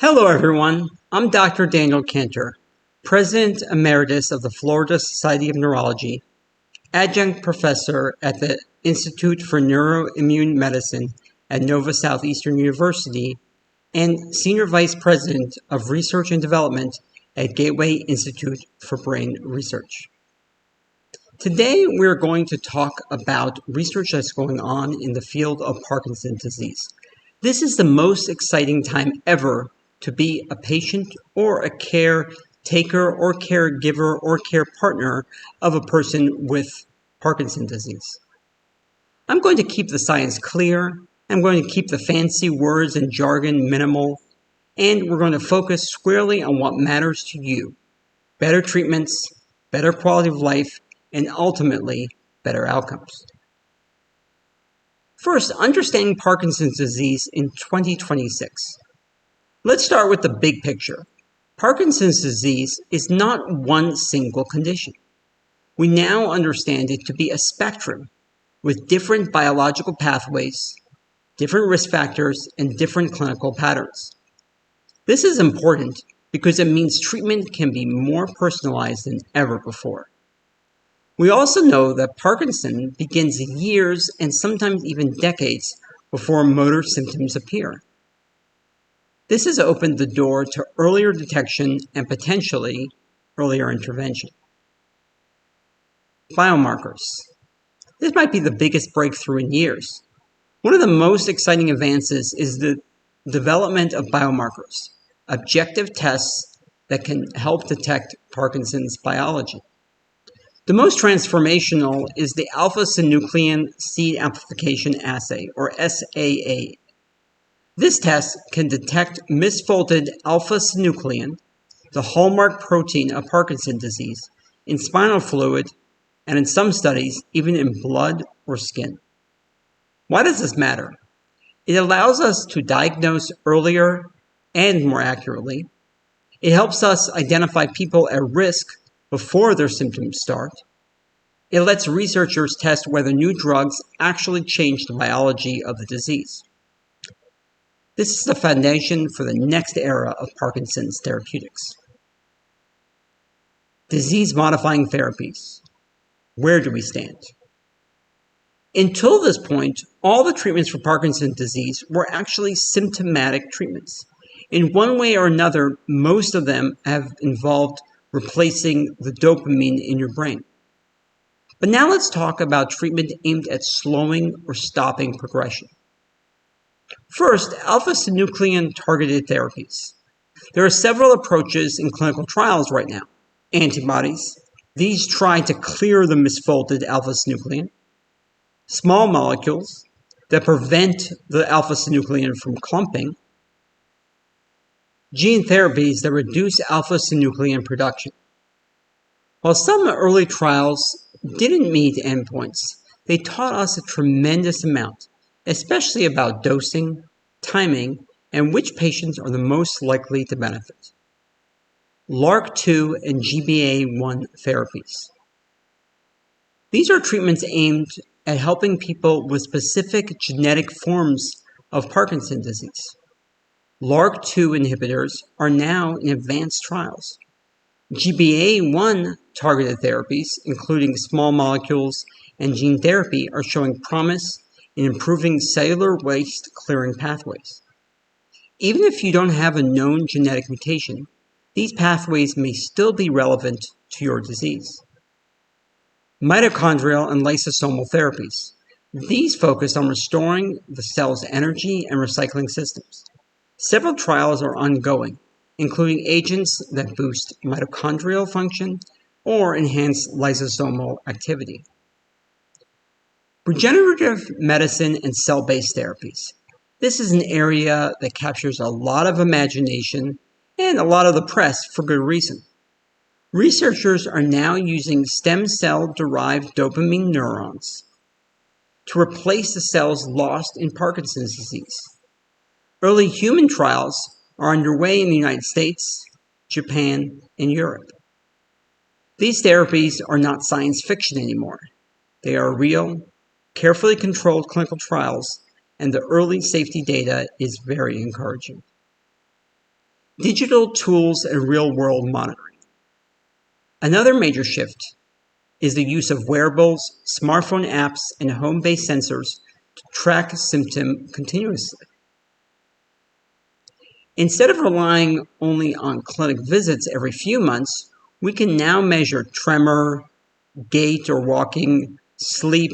Hello everyone, I'm Dr. Daniel Kantor, President Emeritus of the Florida Society of Neurology, Adjunct Professor at the Institute for Neuroimmune Medicine at Nova Southeastern University, and Senior Vice President of Research and Development at Gateway Institute for Brain Research. Today we're going to talk about research that's going on in the field of Parkinson's disease. This is the most exciting time ever to be a patient or a caretaker or caregiver or care partner of a person with Parkinson's disease. I'm going to keep the science clear, I'm going to keep the fancy words and jargon minimal, and we're going to focus squarely on what matters to you: better treatments, better quality of life, and ultimately, better outcomes. First, understanding Parkinson's disease in 2026. Let's start with the big picture. Parkinson's disease is not one single condition. We now understand it to be a spectrum with different biological pathways, different risk factors, and different clinical patterns. This is important because it means treatment can be more personalized than ever before. We also know that Parkinson begins years and sometimes even decades before motor symptoms appear. This has opened the door to earlier detection and potentially earlier intervention. Biomarkers. This might be the biggest breakthrough in years. One of the most exciting advances is the development of biomarkers, objective tests that can help detect Parkinson's biology. The most transformational is the alpha-synuclein seed amplification assay, or SAA. This test can detect misfolded alpha-synuclein, the hallmark protein of Parkinson's disease, in spinal fluid, and in some studies, even in blood or skin. Why does this matter? It allows us to diagnose earlier and more accurately. It helps us identify people at risk before their symptoms start. It lets researchers test whether new drugs actually change the biology of the disease. This is the foundation for the next era of Parkinson's therapeutics. Disease-modifying therapies. Where do we stand? Until this point, all the treatments for Parkinson's disease were actually symptomatic treatments. In one way or another, most of them have involved replacing the dopamine in your brain. But now let's talk about treatment aimed at slowing or stopping progression. First, alpha-synuclein targeted therapies. There are several approaches in clinical trials right now. Antibodies. These try to clear the misfolded alpha-synuclein. Small molecules that prevent the alpha-synuclein from clumping. Gene therapies that reduce alpha-synuclein production. While some early trials didn't meet endpoints, they taught us a tremendous amount, especially about dosing, timing, and which patients are the most likely to benefit. LRRK2 and GBA1 therapies. These are treatments aimed at helping people with specific genetic forms of Parkinson's disease. LRRK2 inhibitors are now in advanced trials. GBA1 targeted therapies, including small molecules and gene therapy, are showing promise in improving cellular waste clearing pathways. Even if you don't have a known genetic mutation, these pathways may still be relevant to your disease. Mitochondrial and lysosomal therapies. These focus on restoring the cell's energy and recycling systems. Several trials are ongoing, including agents that boost mitochondrial function or enhance lysosomal activity. Regenerative medicine and cell-based therapies. This is an area that captures a lot of imagination and a lot of the press for good reason. Researchers are now using stem cell-derived dopamine neurons to replace the cells lost in Parkinson's disease. Early human trials are underway in the United States, Japan, and Europe. These therapies are not science fiction anymore. They are real, carefully controlled clinical trials, and the early safety data is very encouraging. digital tools and real-world monitoring. Another major shift is the use of wearables, smartphone apps, and home-based sensors to track symptom continuously. Instead of relying only on clinic visits every few months, we can now measure tremor, gait or walking, sleep,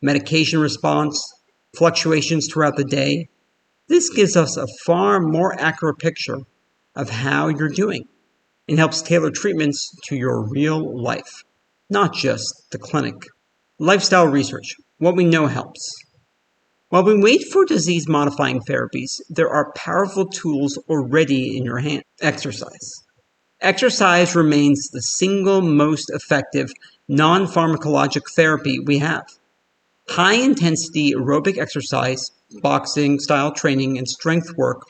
medication response, fluctuations throughout the day. This gives us a far more accurate picture of how you're doing and helps tailor treatments to your real life, not just the clinic. Lifestyle research, what we know helps. While we wait for disease-modifying therapies, there are powerful tools already in your hand. Exercise. Exercise remains the single most effective non-pharmacologic therapy we have. High-intensity aerobic exercise, boxing-style training, and strength work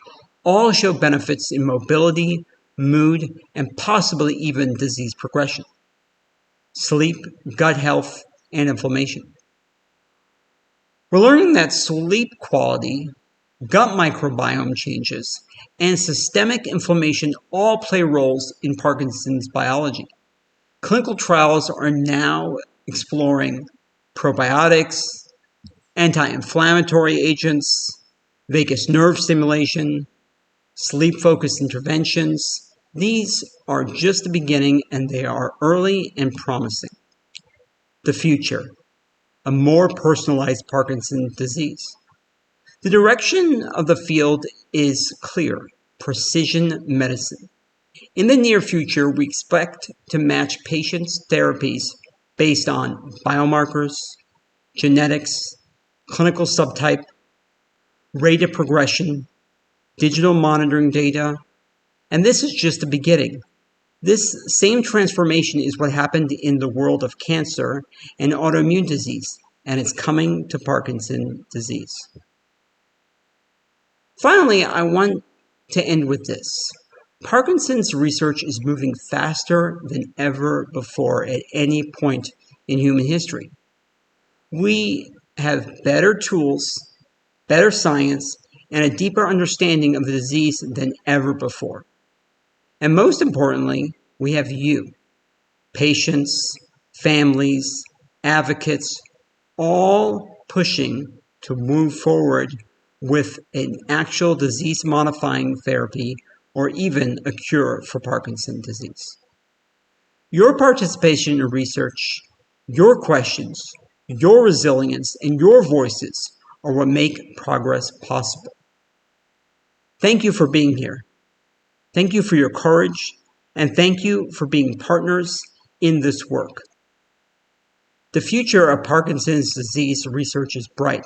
all show benefits in mobility, mood, and possibly even disease progression. Sleep, gut health, and inflammation. We're learning that sleep quality, gut microbiome changes, and systemic inflammation all play roles in Parkinson's biology. Clinical trials are now exploring probiotics, anti-inflammatory agents, vagus nerve stimulation, sleep-focused interventions. These are just the beginning, and they are early and promising. The future, a more personalized Parkinson's disease. The direction of the field is clear: precision medicine. In the near future, we expect to match patients' therapies based on biomarkers, genetics, clinical subtype, rate of progression, digital monitoring data, and this is just the beginning. This same transformation is what happened in the world of cancer and autoimmune disease, and it's coming to Parkinson's disease. Finally, I want to end with this. Parkinson's research is moving faster than ever before at any point in human history. We have better tools, better science, and a deeper understanding of the disease than ever before. And most importantly, we have you, patients, families, advocates, all pushing to move forward with an actual disease-modifying therapy or even a cure for Parkinson's disease. Your participation in research, your questions, your resilience, and your voices are what make progress possible. Thank you for being here. Thank you for your courage, and thank you for being partners in this work. The future of Parkinson's disease research is bright,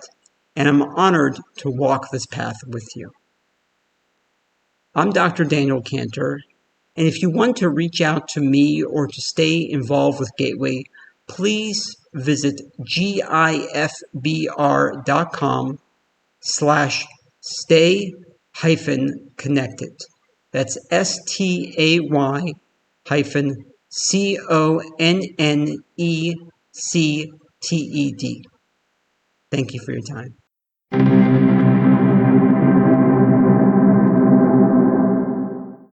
and I'm honored to walk this path with you. I'm Dr. Daniel Kantor, and if you want to reach out to me or to stay involved with Gateway, please visit gifbr.com/stay-connected. That's STAY-CONNECTED. Thank you for your time.